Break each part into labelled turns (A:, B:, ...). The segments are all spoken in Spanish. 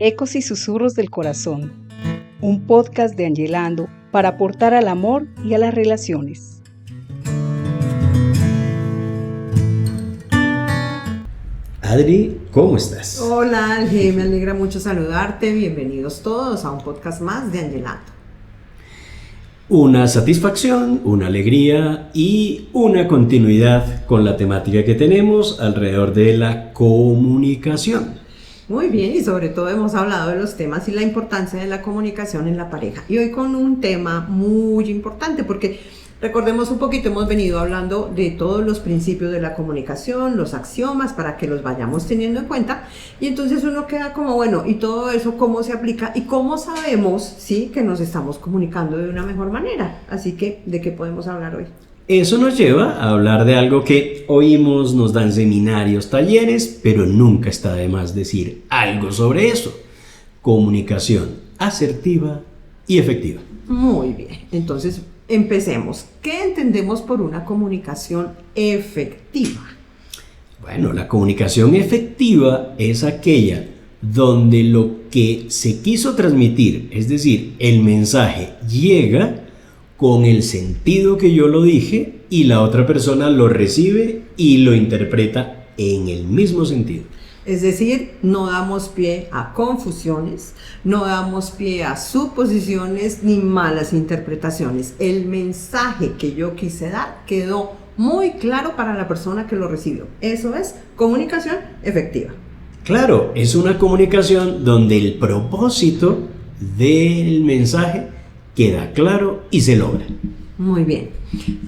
A: Ecos y susurros del corazón, un podcast de Angelando para aportar al amor y a las relaciones.
B: Adri, ¿cómo estás?
C: Hola, Alge, me alegra mucho saludarte. Bienvenidos todos a un podcast más de Angelando.
B: Una satisfacción, una alegría y una continuidad con la temática que tenemos alrededor de la comunicación.
C: Muy bien, y sobre todo hemos hablado de los temas y la importancia de la comunicación en la pareja. Y hoy con un tema muy importante, porque recordemos un poquito, hemos venido hablando de todos los principios de la comunicación, los axiomas, para que los vayamos teniendo en cuenta. Y entonces uno queda como, bueno, ¿y todo eso cómo se aplica? ¿Y cómo sabemos, sí, que nos estamos comunicando de una mejor manera? Así que, ¿de qué podemos hablar hoy?
B: Eso nos lleva a hablar de algo que oímos, nos dan seminarios, talleres, pero nunca está de más decir algo sobre eso. Comunicación asertiva y efectiva.
C: Muy bien, entonces empecemos. ¿Qué entendemos por una comunicación efectiva?
B: Bueno, la comunicación efectiva es aquella donde lo que se quiso transmitir, es decir, el mensaje llega con el sentido que yo lo dije y la otra persona lo recibe y lo interpreta en el mismo sentido.
C: Es decir, no damos pie a confusiones, no damos pie a suposiciones ni malas interpretaciones. El mensaje que yo quise dar quedó muy claro para la persona que lo recibió. Eso es comunicación efectiva.
B: Claro, es una comunicación donde el propósito del mensaje queda claro y se logra.
C: Muy bien.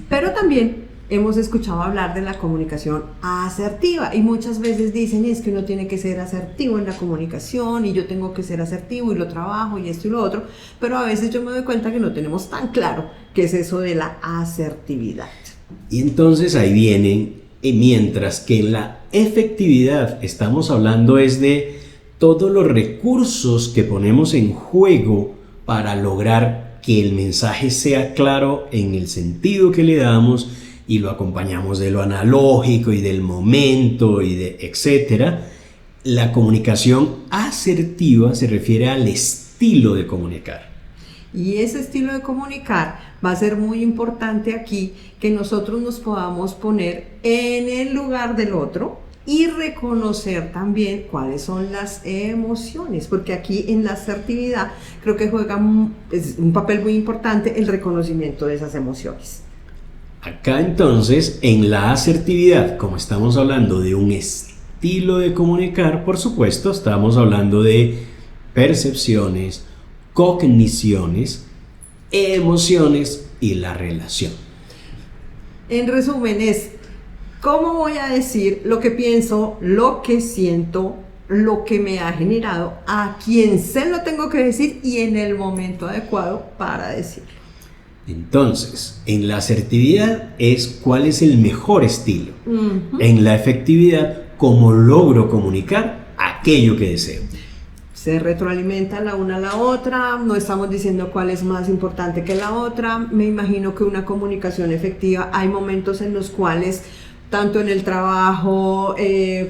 C: Pero también hemos escuchado hablar de la comunicación asertiva y muchas veces dicen, es que uno tiene que ser asertivo en la comunicación y yo tengo que ser asertivo y lo trabajo y esto y lo otro, pero a veces yo me doy cuenta que no tenemos tan claro qué es eso de la asertividad.
B: Y entonces ahí vienen, mientras que en la efectividad estamos hablando es de todos los recursos que ponemos en juego para lograr que el mensaje sea claro en el sentido que le damos y lo acompañamos de lo analógico y del momento y de etcétera. La comunicación asertiva se refiere al estilo de comunicar.
C: Y ese estilo de comunicar va a ser muy importante aquí, que nosotros nos podamos poner en el lugar del otro y reconocer también cuáles son las emociones, porque aquí en la asertividad creo que juega un papel muy importante el reconocimiento de esas emociones.
B: Acá entonces, en la asertividad, como estamos hablando de un estilo de comunicar, por supuesto, estamos hablando de percepciones, cogniciones, emociones y la relación.
C: En resumen es, ¿cómo voy a decir lo que pienso, lo que siento, lo que me ha generado, a quién se lo tengo que decir y en el momento adecuado para decirlo?
B: Entonces, en la asertividad es cuál es el mejor estilo.
C: Uh-huh.
B: En la efectividad, cómo logro comunicar aquello que deseo.
C: Se retroalimenta la una a la otra, no estamos diciendo cuál es más importante que la otra. Me imagino que una comunicación efectiva, hay momentos en los cuales tanto en el trabajo,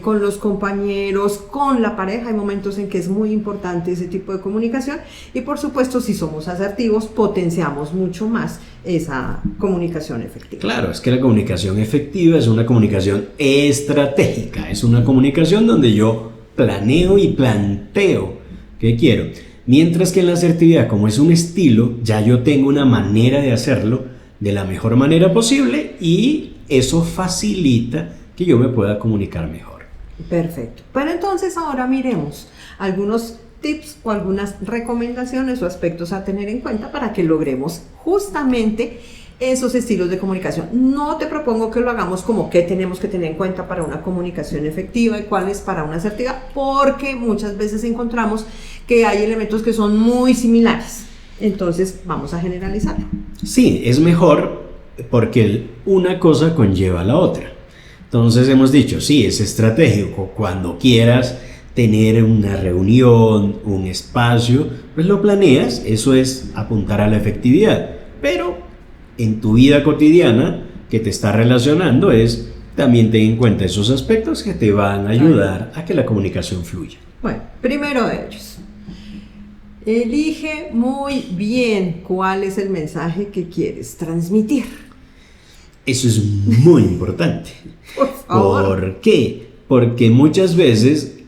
C: con los compañeros, con la pareja, hay momentos en que es muy importante ese tipo de comunicación y por supuesto si somos asertivos potenciamos mucho más esa comunicación efectiva.
B: Claro, es que la comunicación efectiva es una comunicación estratégica, es una comunicación donde yo planeo y planteo qué quiero, mientras que en la asertividad, como es un estilo, ya yo tengo una manera de hacerlo de la mejor manera posible y eso facilita que yo me pueda comunicar mejor.
C: Perfecto. Pero entonces ahora miremos algunos tips o algunas recomendaciones o aspectos a tener en cuenta para que logremos justamente esos estilos de comunicación. No te propongo que lo hagamos como qué tenemos que tener en cuenta para una comunicación efectiva y cuáles para una asertiva, porque muchas veces encontramos que hay elementos que son muy similares. Entonces vamos a generalizarlo.
B: Sí, es mejor porque una cosa conlleva a la otra. Entonces hemos dicho, sí, es estratégico. Cuando quieras tener una reunión, un espacio, pues lo planeas, eso es apuntar a la efectividad. Pero en tu vida cotidiana que te está relacionando también ten en cuenta esos aspectos que te van a ayudar a que la comunicación fluya.
C: Bueno, primero de ellos, Elige muy bien cuál es el mensaje que quieres transmitir.
B: Eso es muy importante.
C: Por favor.
B: ¿Por qué? Porque muchas veces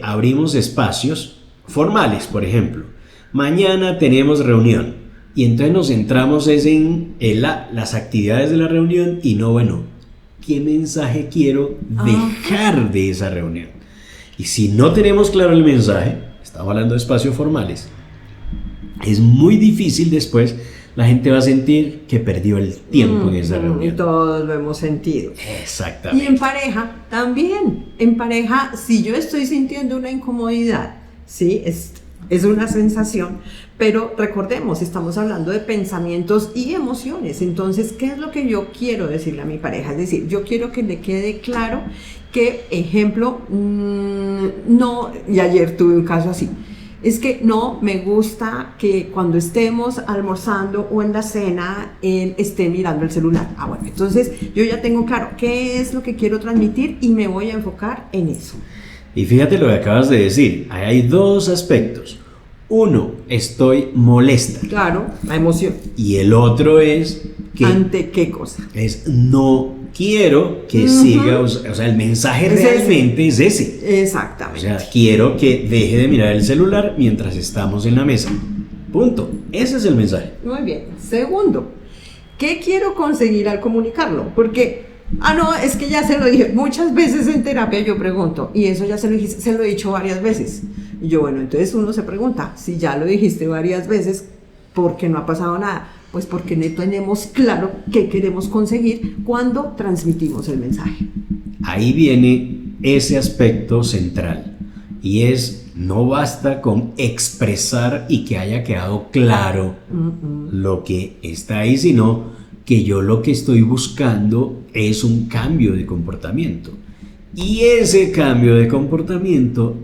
B: abrimos espacios formales, por ejemplo. Mañana tenemos reunión y entonces nos centramos en las actividades de la reunión y no, bueno, ¿qué mensaje quiero dejar de esa reunión? Y si no tenemos claro el mensaje, estamos hablando de espacios formales, es muy difícil después, la gente va a sentir que perdió el tiempo en esa reunión.
C: Todos lo hemos sentido.
B: Exactamente.
C: Y en pareja también. En pareja, si yo estoy sintiendo una incomodidad, ¿sí? Es una sensación, pero recordemos, estamos hablando de pensamientos y emociones. Entonces, ¿qué es lo que yo quiero decirle a mi pareja? Es decir, yo quiero que le quede claro que, ejemplo, no, y ayer tuve un caso así. Es que no me gusta que cuando estemos almorzando o en la cena, él esté mirando el celular. Bueno, entonces yo ya tengo claro qué es lo que quiero transmitir y me voy a enfocar en eso.
B: Y fíjate lo que acabas de decir, hay dos aspectos. Uno, estoy molesta.
C: Claro, la emoción.
B: Y el otro es que...
C: ¿Ante qué cosa?
B: Es no quiero que siga, o sea, el mensaje realmente es ese.
C: Exactamente.
B: O sea, quiero que deje de mirar el celular mientras estamos en la mesa. Punto. Ese es el mensaje.
C: Muy bien. Segundo, ¿qué quiero conseguir al comunicarlo? Porque, no, es que ya se lo dije. Muchas veces en terapia yo pregunto, y eso ya se lo he dicho varias veces. Y yo, bueno, entonces uno se pregunta, si ya lo dijiste varias veces, ¿por qué no ha pasado nada? Pues porque no tenemos claro qué queremos conseguir cuando transmitimos el mensaje.
B: Ahí viene ese aspecto central y es, no basta con expresar y que haya quedado claro lo que está ahí, sino que yo lo que estoy buscando es un cambio de comportamiento y ese cambio de comportamiento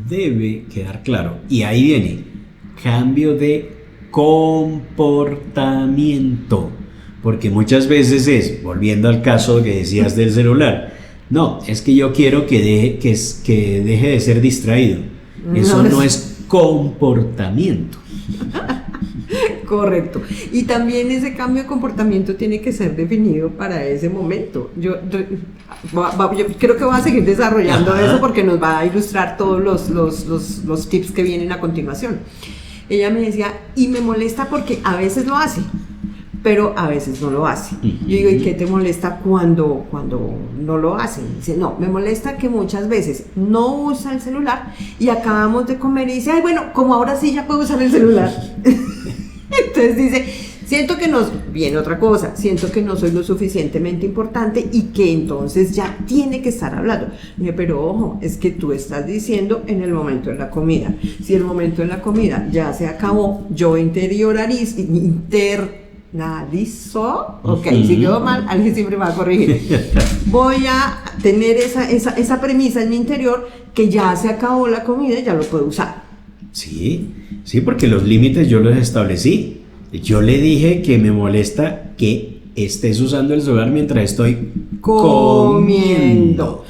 B: debe quedar claro. Y ahí viene, cambio de comportamiento, porque muchas veces es, volviendo al caso que decías del celular, no, es que yo quiero que deje de ser distraído. Eso no es comportamiento.
C: Correcto. Y también ese cambio de comportamiento tiene que ser definido para ese momento. Yo creo que voy a seguir desarrollando eso porque nos va a ilustrar todos los tips que vienen a continuación. Ella me decía, y me molesta porque a veces lo hace, pero a veces no lo hace. Yo digo, ¿y qué te molesta cuando no lo hace? Dice, no, me molesta que muchas veces no usa el celular y acabamos de comer y dice, bueno, como ahora sí ya puedo usar el celular. Entonces dice, siento que viene otra cosa, siento que no soy lo suficientemente importante y que entonces ya tiene que estar hablando. Dije, pero ojo, es que tú estás diciendo en el momento de la comida. Si el momento de la comida ya se acabó, yo internalizo, ok, si quedó mal, alguien siempre me va a corregir. Voy a tener esa premisa en mi interior que ya se acabó la comida y ya lo puedo usar.
B: Sí, porque los límites yo los establecí. Yo le dije que me molesta que estés usando el celular mientras estoy comiendo.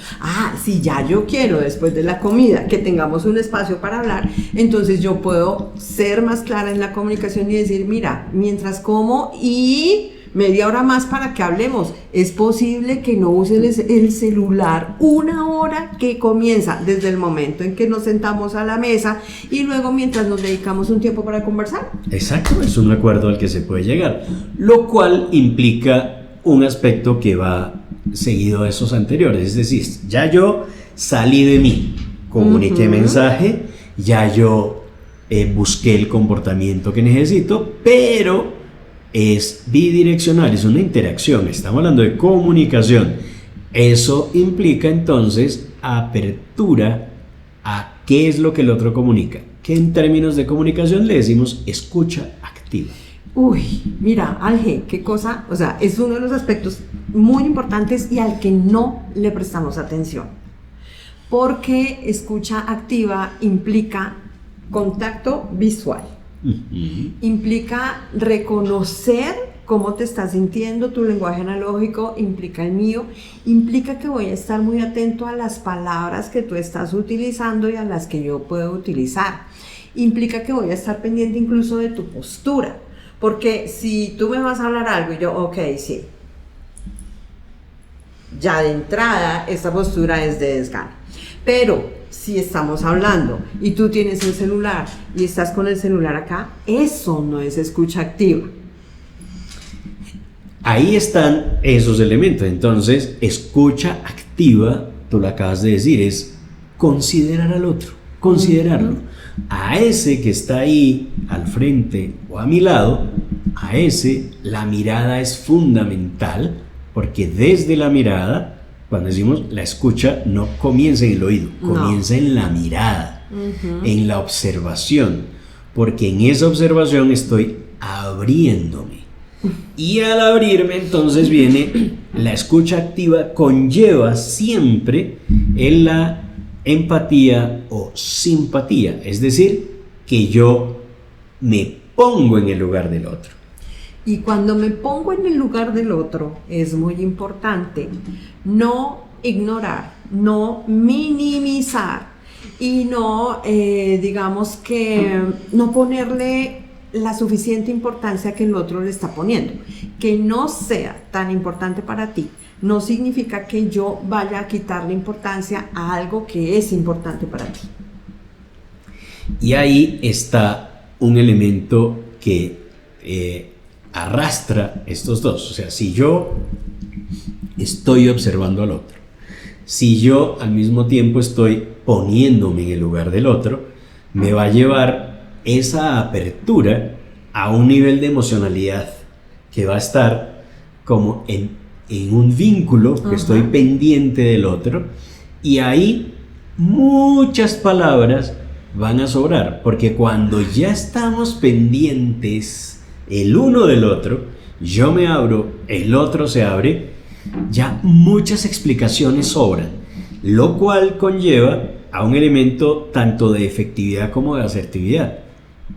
B: Si ya yo quiero después de la comida que tengamos un espacio para hablar, entonces yo puedo ser más clara en la comunicación y decir, mira, mientras como y media hora más para que hablemos, es posible que no uses el celular una hora que comienza desde el momento en que nos sentamos a la mesa y luego mientras nos dedicamos un tiempo para conversar. Exacto, es un acuerdo al que se puede llegar, lo cual implica un aspecto que va seguido de esos anteriores, es decir, ya yo salí de mí, comuniqué mensaje, ya yo busqué el comportamiento que necesito, pero es bidireccional, es una interacción, estamos hablando de comunicación. Eso implica entonces apertura a qué es lo que el otro comunica, que en términos de comunicación le decimos escucha activa.
C: Mira, Alge, qué cosa, o sea, es uno de los aspectos muy importantes y al que no le prestamos atención, porque escucha activa implica contacto visual. Implica reconocer cómo te estás sintiendo, tu lenguaje analógico implica el mío, implica que voy a estar muy atento a las palabras que tú estás utilizando y a las que yo puedo utilizar. implica que voy a estar pendiente incluso de tu postura. Porque si tú me vas a hablar algo y yo, ok, sí, ya de entrada esta postura es de desgano. Pero si estamos hablando y tú tienes el celular y estás con el celular acá, eso no es escucha activa.
B: Ahí están esos elementos. Entonces, escucha activa, tú lo acabas de decir, es considerar al otro, considerarlo. A ese que está ahí al frente o a mi lado, a ese la mirada es fundamental, porque desde la mirada, cuando decimos la escucha, no comienza en el oído, comienza en la mirada, en la observación, porque en esa observación estoy abriéndome. Y al abrirme, entonces viene la escucha activa, conlleva siempre en la empatía o simpatía, es decir, que yo me pongo en el lugar del otro.
C: Y cuando me pongo en el lugar del otro, es muy importante no ignorar, no minimizar y no, digamos que, no ponerle la suficiente importancia que el otro le está poniendo. Que no sea tan importante para ti no significa que yo vaya a quitarle importancia a algo que es importante para ti.
B: Y ahí está un elemento que arrastra estos dos. O sea, si yo estoy observando al otro, si yo al mismo tiempo estoy poniéndome en el lugar del otro, me va a llevar esa apertura a un nivel de emocionalidad que va a estar como en un vínculo, que estoy pendiente del otro, y ahí muchas palabras van a sobrar, porque cuando ya estamos pendientes el uno del otro, yo me abro, el otro se abre, ya muchas explicaciones sobran, lo cual conlleva a un elemento tanto de efectividad como de asertividad,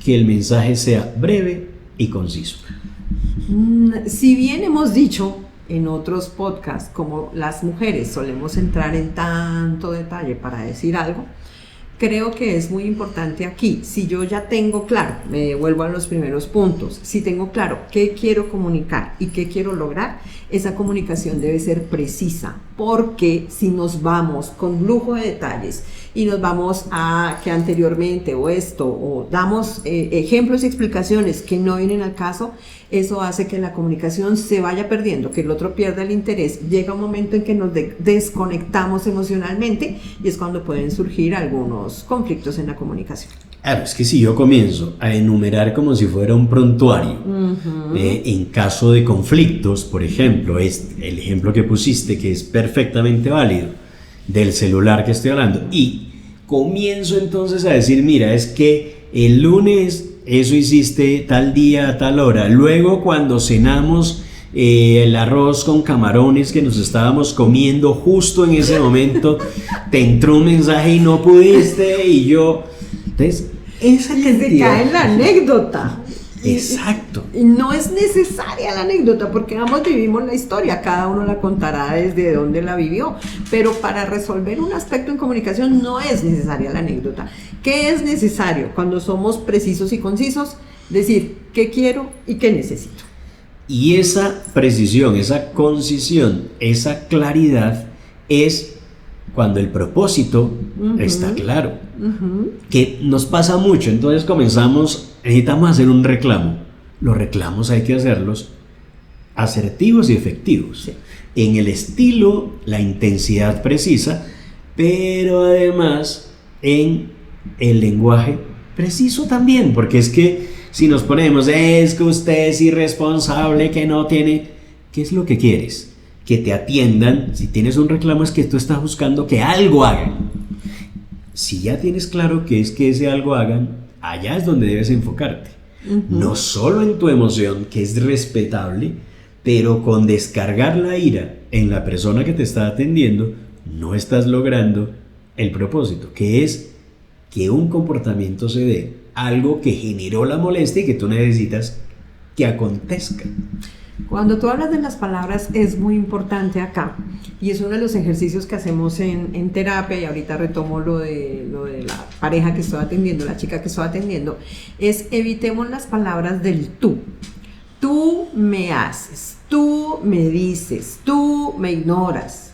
B: que el mensaje sea breve y conciso.
C: Si bien hemos dicho en otros podcasts, como las mujeres solemos entrar en tanto detalle para decir algo, creo que es muy importante aquí, si yo ya tengo claro, me vuelvo a los primeros puntos, si tengo claro qué quiero comunicar y qué quiero lograr, esa comunicación debe ser precisa, porque si nos vamos con lujo de detalles y nos vamos a que anteriormente o esto, o damos ejemplos y explicaciones que no vienen al caso, eso hace que la comunicación se vaya perdiendo, que el otro pierda el interés. Llega un momento en que nos desconectamos emocionalmente y es cuando pueden surgir algunos conflictos en la comunicación.
B: Claro, es que si yo comienzo a enumerar como si fuera un prontuario, en caso de conflictos, por ejemplo, es el ejemplo que pusiste, que es perfectamente válido, del celular que estoy hablando, y comienzo entonces a decir, mira, es que el lunes eso hiciste tal día, a tal hora, luego cuando cenamos el arroz con camarones que nos estábamos comiendo justo en ese momento, te entró un mensaje y no pudiste, y yo... Entonces, esa cantidad...
C: Se cae en la anécdota.
B: Exacto.
C: Y no es necesaria la anécdota, porque ambos vivimos la historia, cada uno la contará desde donde la vivió, pero para resolver un aspecto en comunicación no es necesaria la anécdota. ¿Qué es necesario cuando somos precisos y concisos? Decir qué quiero y qué necesito.
B: Y esa precisión, esa concisión, esa claridad es cuando el propósito está claro, que nos pasa mucho. Entonces necesitamos hacer un reclamo. Los reclamos hay que hacerlos asertivos y efectivos, sí, en el estilo, la intensidad precisa, pero además en el lenguaje preciso también, porque es que si nos ponemos, es que usted es irresponsable, que no tiene... ¿Qué es lo que quieres? Que te atiendan. Si tienes un reclamo es que tú estás buscando que algo hagan. Si ya tienes claro que es que ese algo hagan, allá es donde debes enfocarte. No solo en tu emoción, que es respetable, pero con descargar la ira en la persona que te está atendiendo, no estás logrando el propósito, que es que un comportamiento se dé, algo que generó la molestia y que tú necesitas que acontezca.
C: Cuando tú hablas de las palabras es muy importante acá, y es uno de los ejercicios que hacemos en terapia, y ahorita retomo lo de la pareja que estoy atendiendo, la chica que estoy atendiendo, es evitemos las palabras del tú. Tú me haces, tú me dices, tú me ignoras.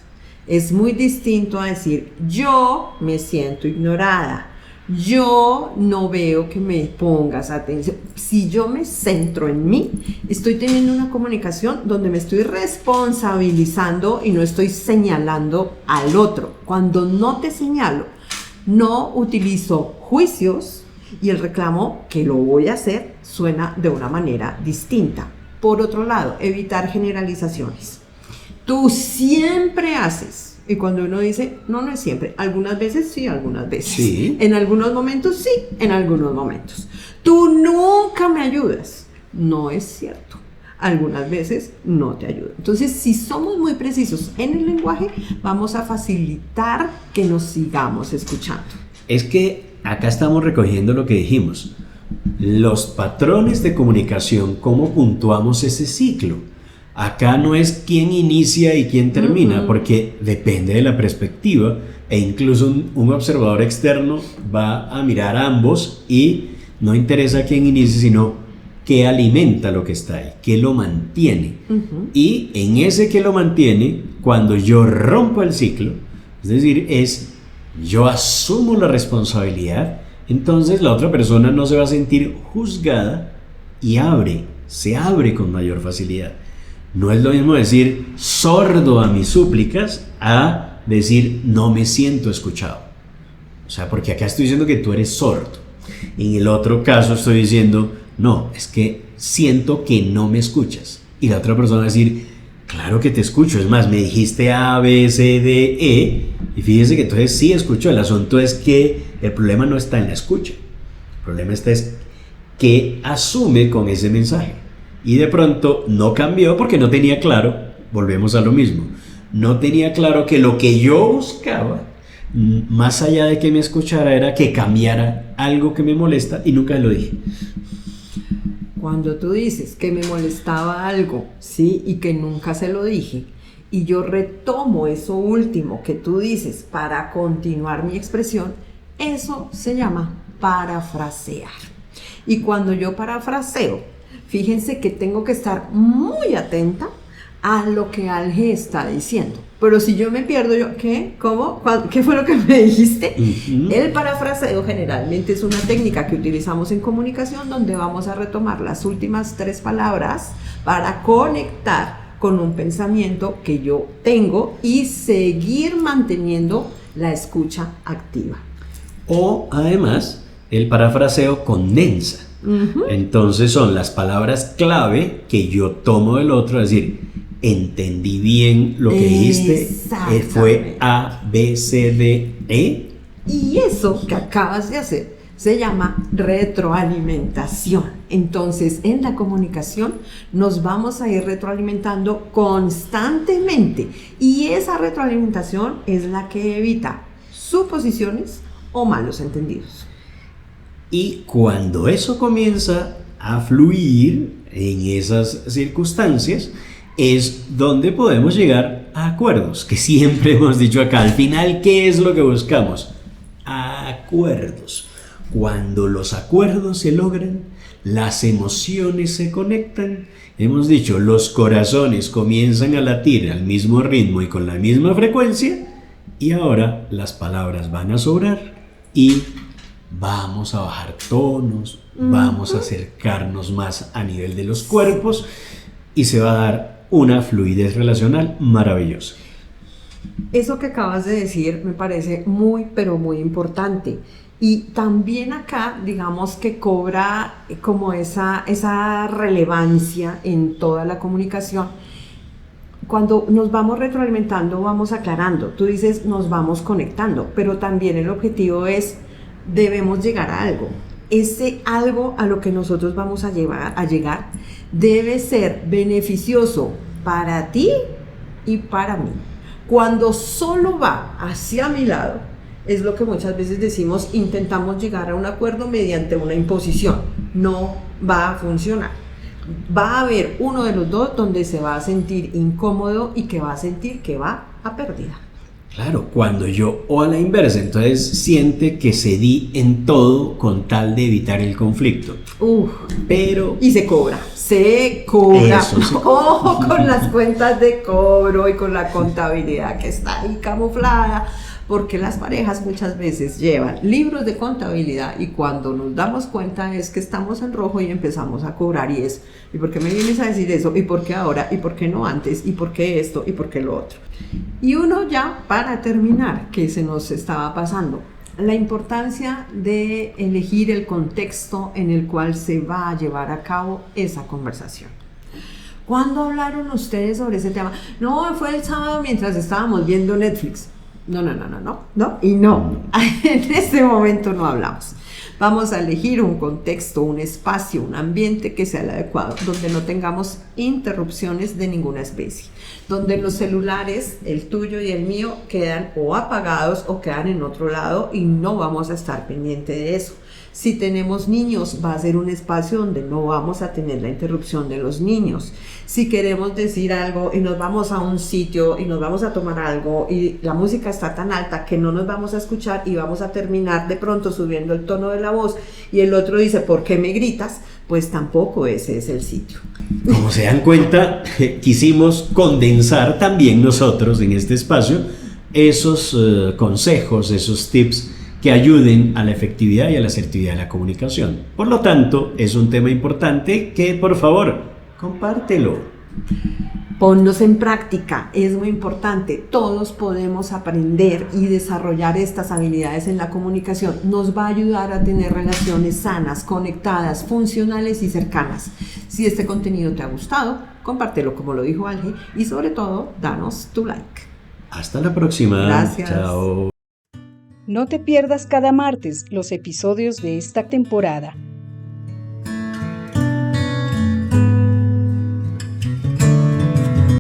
C: Es muy distinto a decir yo me siento ignorada, yo no veo que me pongas atención. Si yo me centro en mí, estoy teniendo una comunicación donde me estoy responsabilizando y no estoy señalando al otro. Cuando no te señalo, no utilizo juicios y el reclamo que lo voy a hacer suena de una manera distinta. Por otro lado, evitar generalizaciones. Tú siempre haces. Y cuando uno dice, no es siempre. Algunas veces sí, algunas veces.
B: Sí.
C: En algunos momentos sí, en algunos momentos. Tú nunca me ayudas. No es cierto. Algunas veces no te ayudo. Entonces, si somos muy precisos en el lenguaje, vamos a facilitar que nos sigamos escuchando.
B: Es que acá estamos recogiendo lo que dijimos. Los patrones de comunicación, cómo puntuamos ese ciclo. Acá no es quién inicia y quién termina, porque depende de la perspectiva, e incluso un observador externo va a mirar a ambos y no interesa quién inicie, sino qué alimenta lo que está ahí, qué lo mantiene. Y en ese que lo mantiene, cuando yo rompo el ciclo, es decir, yo asumo la responsabilidad, entonces la otra persona no se va a sentir juzgada y se abre con mayor facilidad. No es lo mismo decir sordo a mis súplicas a decir no me siento escuchado. O sea, porque acá estoy diciendo que tú eres sordo. En el otro caso estoy diciendo no, es que siento que no me escuchas. Y la otra persona va a decir claro que te escucho. Es más, me dijiste A, B, C, D, E. Y fíjese que entonces sí escucho. El asunto es que el problema no está en la escucha. El problema está es que asume con ese mensaje. Y de pronto no cambió porque no tenía claro, volvemos a lo mismo, no tenía claro que lo que yo buscaba, más allá de que me escuchara, era que cambiara algo que me molesta y nunca lo dije.
C: Cuando tú dices que me molestaba algo, ¿sí? Y que nunca se lo dije, y yo retomo eso último que tú dices para continuar mi expresión, eso se llama parafrasear. Y cuando yo parafraseo, fíjense que tengo que estar muy atenta a lo que Alge está diciendo. Pero si yo me pierdo, ¿qué? ¿Cómo? ¿Qué fue lo que me dijiste? El parafraseo generalmente es una técnica que utilizamos en comunicación donde vamos a retomar las últimas 3 palabras para conectar con un pensamiento que yo tengo y seguir manteniendo la escucha activa.
B: O además, el parafraseo condensa. Entonces son las palabras clave que yo tomo del otro, es decir, entendí bien lo que dijiste, fue A, B, C, D, E.
C: Y eso que acabas de hacer se llama retroalimentación. Entonces, en la comunicación nos vamos a ir retroalimentando constantemente y esa retroalimentación es la que evita suposiciones o malos entendidos.
B: Y cuando eso comienza a fluir en esas circunstancias, es donde podemos llegar a acuerdos, que siempre hemos dicho acá. Al final, ¿qué es lo que buscamos? Acuerdos. Cuando los acuerdos se logran, las emociones se conectan. Hemos dicho, los corazones comienzan a latir al mismo ritmo y con la misma frecuencia, y ahora las palabras van a sobrar y vamos a bajar tonos, vamos a acercarnos más a nivel de los cuerpos y se va a dar una fluidez relacional maravillosa.
C: Eso que acabas de decir me parece muy, pero muy importante. Y también acá, digamos que cobra como esa relevancia en toda la comunicación. Cuando nos vamos retroalimentando, vamos aclarando. Tú dices, nos vamos conectando, pero también el objetivo es debemos llegar a algo. Ese algo a lo que nosotros vamos a llegar debe ser beneficioso para ti y para mí. Cuando solo va hacia mi lado, es lo que muchas veces decimos, intentamos llegar a un acuerdo mediante una imposición. No va a funcionar. va a haber uno de los dos donde se va a sentir incómodo y que va a sentir que va a pérdida.
B: Claro, cuando yo, o a la inversa, entonces siente que cedí en todo con tal de evitar el conflicto. Pero...
C: Y se cobra.
B: Eso, se cobra.
C: Ojo con las cuentas de cobro y con la contabilidad que está ahí camuflada, porque las parejas muchas veces llevan libros de contabilidad y cuando nos damos cuenta es que estamos en rojo y empezamos a cobrar y es, ¿y por qué me vienes a decir eso? ¿Y por qué ahora? ¿Y por qué no antes? ¿Y por qué esto? ¿Y por qué lo otro? Y uno ya, para terminar, que se nos estaba pasando, la importancia de elegir el contexto en el cual se va a llevar a cabo esa conversación. ¿Cuándo hablaron ustedes sobre ese tema? No, fue el sábado mientras estábamos viendo Netflix. No, y no, en este momento no hablamos. Vamos a elegir un contexto, un espacio, un ambiente que sea el adecuado, donde no tengamos interrupciones de ninguna especie, donde los celulares, el tuyo y el mío, quedan o apagados o quedan en otro lado y no vamos a estar pendiente de eso. Si tenemos niños, va a ser un espacio donde no vamos a tener la interrupción de los niños. Si queremos decir algo y nos vamos a un sitio y nos vamos a tomar algo y la música está tan alta que no nos vamos a escuchar y vamos a terminar de pronto subiendo el tono de la voz y el otro dice, ¿por qué me gritas? Pues tampoco ese es el sitio.
B: Como se dan cuenta, quisimos condensar también nosotros en este espacio esos consejos, esos tips que ayuden a la efectividad y a la asertividad de la comunicación. Por lo tanto, es un tema importante que, por favor, compártelo.
C: Ponlos en práctica, es muy importante. Todos podemos aprender y desarrollar estas habilidades en la comunicación. Nos va a ayudar a tener relaciones sanas, conectadas, funcionales y cercanas. Si este contenido te ha gustado, compártelo como lo dijo Alge y sobre todo, danos tu like.
B: Hasta la próxima.
C: Gracias.
B: Chao.
A: No te pierdas cada martes los episodios de esta temporada.